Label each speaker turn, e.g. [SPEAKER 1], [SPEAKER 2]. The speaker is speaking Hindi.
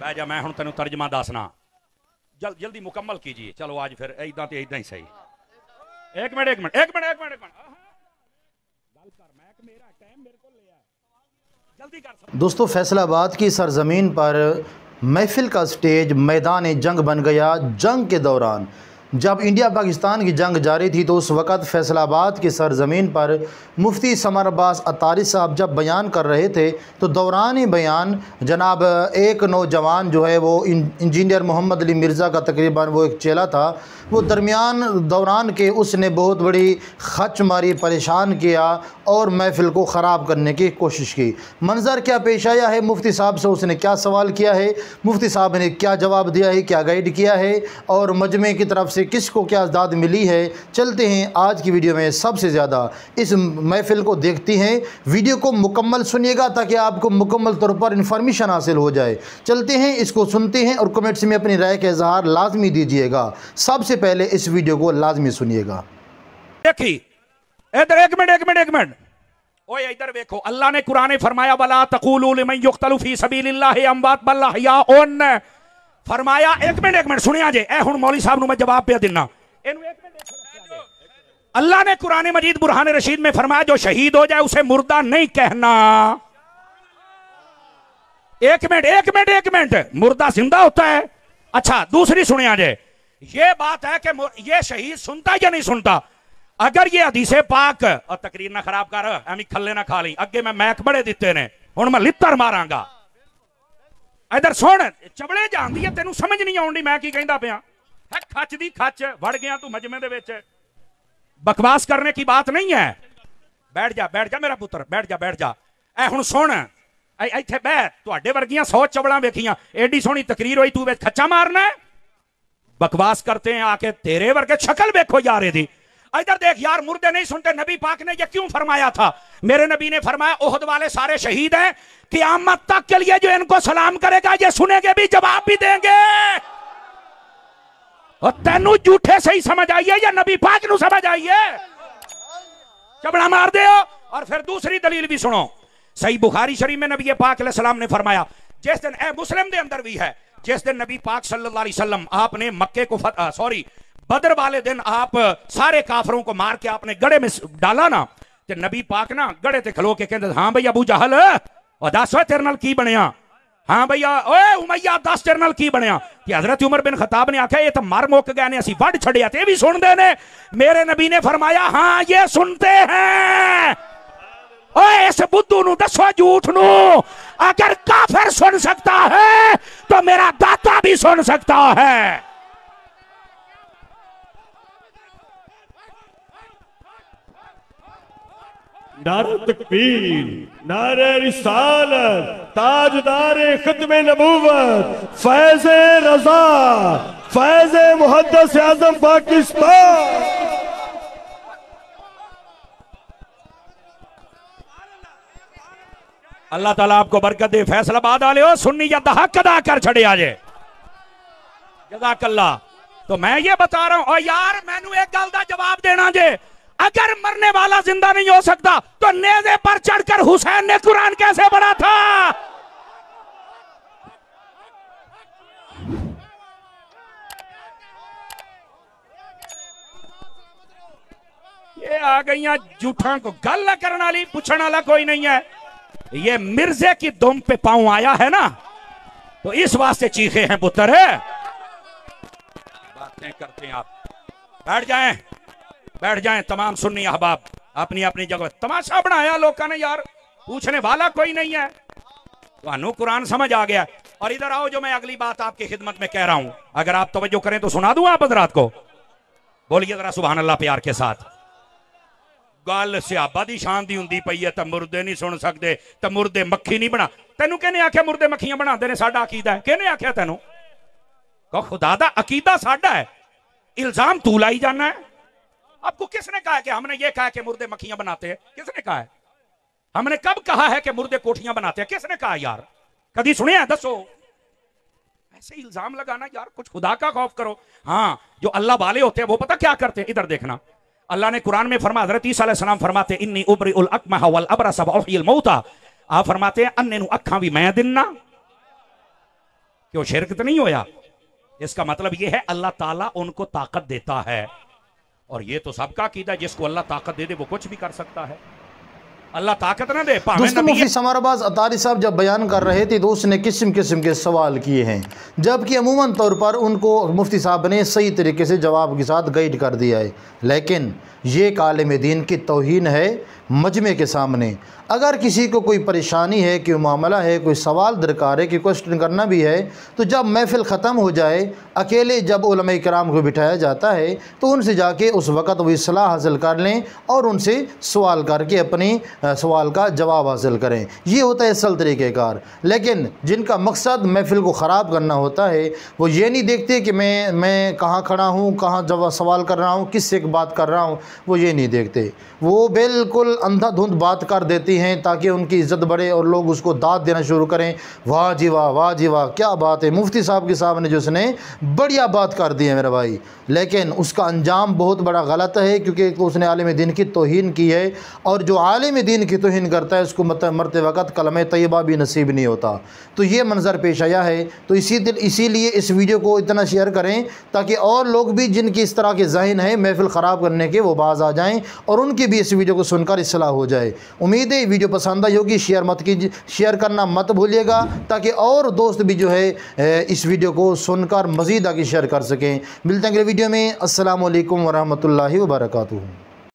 [SPEAKER 1] बह जा, मैं हुण तेनू तर्जमा दसना। जल्दी मुकम्मल कीजिए। चलो आज फिर इदां ते इदां ही सही। एक मिनट गल कर, मैं मेरा टाइम मेरे को ले आया, जल्दी कर।
[SPEAKER 2] दोस्तों, फैसलाबाद की सरजमीन पर महफिल का स्टेज मैदान जंग बन गया। जंग के दौरान जब इंडिया पाकिस्तान की जंग जारी थी तो उस वक़्त फैसलाबाद की सरज़मीन पर मुफ्ती समर अब्बास अतारी साहब जब बयान कर रहे थे तो दौरान ही बयान जनाब एक नौजवान जो है वो इंजीनियर मोहम्मद अली मिर्ज़ा का तकरीबन वो एक चेला था, वो दौरान के उसने बहुत बड़ी खच मारी, परेशान किया और महफिल को ख़राब करने की कोशिश की। मंज़र क्या पेश आया है, मुफ्ती साहब से उसने क्या सवाल किया है, मुफ्ती साहब ने क्या जवाब दिया है, क्या गाइड किया है और मजमे की तरफ से किसको क्या दाद मिली है। चलते हैं आज की वीडियो में सबसे ज़्यादा इस महफिल को देखती हैं। वीडियो को मुकम्मल सुनिएगा ताकि आपको मुकम्मल तौर पर इन्फॉर्मेशन हासिल हो जाए। चलते हैं, इसको सुनते हैं और कमेंट्स में अपनी राय का इजहार लाजमी दीजिएगा। सबसे पहले इस वीडियो को लाजमी सुनिएगा।
[SPEAKER 1] देखी इधर एक मिनट ओए इधर देखो, अल्लाह ने कुरान में फरमाया वला तक़ूलू लिमन युक़तलू फी सबीलिल्लाहि अमवात बल अहयाउन। फरमाया एक मिनट सुनिया जे, ए हुण मौलवी साहब नु मैं जवाब पे देना। अल्लाह ने कुरान मजीद बुरहान रशीद में फरमाया जो शहीद हो जाए उसे मुर्दा नहीं कहना। एक मिनट, मुर्दा जिंदा होता है। अच्छा दूसरी सुनिया जे, ये बात है कि ये शहीद सुनता या नहीं सुनता। अगर ये हदीसे पाक और तकरीर ना खराब कर, एवं खल्ले ना खा ली, अगे मैं मैक बड़े दिते ने, हुण मैं लित्तर मारांगा। इधर सुन, चबड़े जानदी है, तेनू समझ नहीं आउंदी मैं की कहंदा पिया है। खच दी खच वड़ गया तू मजमे दे विच, बकवास करने की बात नहीं है। बैठ जा मेरा पुत्र, बैठ जा। ए हुण सुन, इत्थे बैठ, तुहाडे वर्गियां 100 चबड़ा वेखियां, एडी सोहनी तकरीर होई, तू विच खच्चा मारना है। बकवास करते हैं आके, तेरे वर्गे शक्ल देखो यार दी। इधर देख यार, मुर्दे नहीं सुनते। नबी पाक ने ये क्यों फरमाया था? मेरे नबी ने फरमाया ओहद वाले सारे शहीद हैं, क़यामत तक के लिए जो इनको सलाम करेगा ये सुनेंगे भी, जवाब भी देंगे। और तेनू झूठे से ही समझ आइए या नबी पाक नू समझ आइए, चबड़ा मार दे। और फिर दूसरी दलील भी सुनो, सही बुखारी शरीफ में नबी पाक अलैहि सलाम ने फरमाया, जिस दिन मुस्लिम के अंदर भी है, जिस दिन नबी पाक सल्लल्लाहु अलैहि वसल्लम आपने मक्के को बदर वाले दिन आप सारे काफरों को मार के आपने गड़े में डाला ना, तो नबी पाक ना गड़े ते खलो के कहते, हाँ भैया अबू जहल और दस तेरे नाल की बनया, हाँ भैया ओए उमैया दस तेरे नाल की बनया। कि हजरत उमर बिन खताब ने आख्या ये तो मर मुक गए ने, असी वड छड़िया, ते भी सुनते ने। मेरे नबी ने फरमाया हाँ ये सुनते हैं। ओए इस बुद्धू नु दसो झूठ नु, अगर काफिर सुन सकता है तो मेरा दाता भी सुन सकता है।
[SPEAKER 3] नारे तकबीर, नारे रिसालत, ताजदारे खत्मे नबूवत, फैज़े रज़ा, फैज़े मुहद्दिस आज़म पाकिस्तान।
[SPEAKER 1] अल्लाह ताला आपको बरकत दे। फैसलाबाद वाले हो सुन्नी या हक अदा कर छड़े आजे, जज़ाकल्लाह। तो मैं ये बता रहा हूं, और यार मैनू एक गल दा जवाब देना जे, अगर मरने वाला जिंदा नहीं हो सकता तो नेज़े पर चढ़कर हुसैन ने कुरान कैसे पढ़ा था? ये आ गई झूठा को गल न करने वाली, पूछने वाला कोई नहीं है। ये मिर्जे की दुम पे पांव आया है ना, तो इस वास्ते चीखे हैं पुत्र है। बातें करते हैं आप। बैठ जाएं तमाम सुन्नी अहबाब अपनी अपनी जगह। तमाशा बनाया लोगों ने यार, पूछने वाला कोई नहीं है। तो कुरान समझ आ गया। और इधर आओ, जो मैं अगली बात आपकी खिदमत में कह रहा हूं, अगर आप तवज्जो करें तो सुना दूं आप हजरात को। बोलिए जरा सुभान अल्लाह प्यार के साथ। गल सियाबा दी शान दी हुंदी पई है, तो मुर्दे नहीं सुन सकते, तो मुर्दे मक्खी नहीं बना। तेनू कहने आख्या मुर्दे मक्खियां बनाते ने, साडा अकीदा है। कहने आख्या तेनू? कहो खुदा दा अकीदा साडा है, इल्जाम तू लाई जाना है। आपको किसने कहा है कि हमने ये कहा कि मुर्दे मक्खियां बनाते हैं? किसने कहा है? हमने कब कहा है कि मुर्दे कोठियां बनाते हैं? किसने कहा यार? कभी सुने हैं? दसो। ऐसे इल्जाम लगाना यार, कुछ खुदा का खौफ करो। हाँ, जो अल्लाह वाले होते हैं वो पता क्या करते हैं? इधर देखना, अल्लाह ने कुरान में फरमाया, हज़रत ईसा अलैहिस्सलाम फरमाते इन्नी उबरिउल अकमह वल अबरस व उहयिल मौता। आप फरमाते हैं अन्ने नु अखां भी मैं दिन्ना। क्यों शिरक तो नहीं होया? इसका मतलब ये है अल्लाह ताला उनको ताकत देता है, और ये तो सबका कीदा, जिसको अल्लाह ताकत दे दे वो कुछ भी कर सकता है। अल्लाह ताकत ना दे
[SPEAKER 2] दोस्तों, मुफ्ती समारबाज अतारी साहब जब बयान कर रहे थे तो उसने किस्म किस्म के सवाल किए हैं, जबकि अमूमन तौर पर उनको मुफ्ती साहब ने सही तरीके से जवाब के साथ गाइड कर दिया है। लेकिन ये एक आलिम दीन की तौहीन है मजमे के सामने। अगर किसी को कोई परेशानी है, कोई मामला है, कोई सवाल दरकार है, कि क्वेश्चन करना भी है, तो जब महफिल ख़त्म हो जाए, अकेले जब उलमा कराम को बिठाया जाता है तो उनसे जाके उस वक़्त वो इस्लाह हासिल कर लें और उनसे सवाल करके अपनी सवाल का जवाब हासिल करें। ये होता है असल तरीक़ेकार। लेकिन जिनका मकसद महफिल को ख़राब करना होता है, वो ये नहीं देखते कि मैं कहाँ खड़ा हूँ, कहाँ जवाब सवाल कर रहा हूँ, किससे बात कर रहा हूँ, वो ये नहीं देखते। वो बिल्कुल अंधाधुंध बात कर देती हैं ताकि उनकी इज़्ज़त बढ़े और लोग उसको दाद देना शुरू करें। वाह जी वाह, वाह जी वाह, क्या बात है, मुफ्ती साहब के साहब ने जो उसने बढ़िया बात कर दी है मेरा भाई। लेकिन उसका अंजाम बहुत बड़ा गलत है, क्योंकि उसने आलिम दीन की तौहीन की है, और जो आलिम दीन की तौहीन करता है उसको मरते वक़्त कलमे तैयबा भी नसीब नहीं होता। तो ये मंज़र पेश आया है। तो इसीलिए इस वीडियो को इतना शेयर करें ताकि और लोग भी जिनकी इस तरह के ज़हन है महफिल ख़राब करने के, वो बाज आ जाएँ और उनकी भी इस वीडियो को सुनकर इस्लाह हो जाए। उम्मीद है वीडियो पसंद आई होगी। शेयर करना मत भूलिएगा ताकि और दोस्त भी जो है इस वीडियो को सुनकर मज़ीद आगे शेयर कर सकें। मिलते हैं अगले वीडियो में। अस्सलामु अलैकुम वरहमतुल्लाहि वबरकातुहू।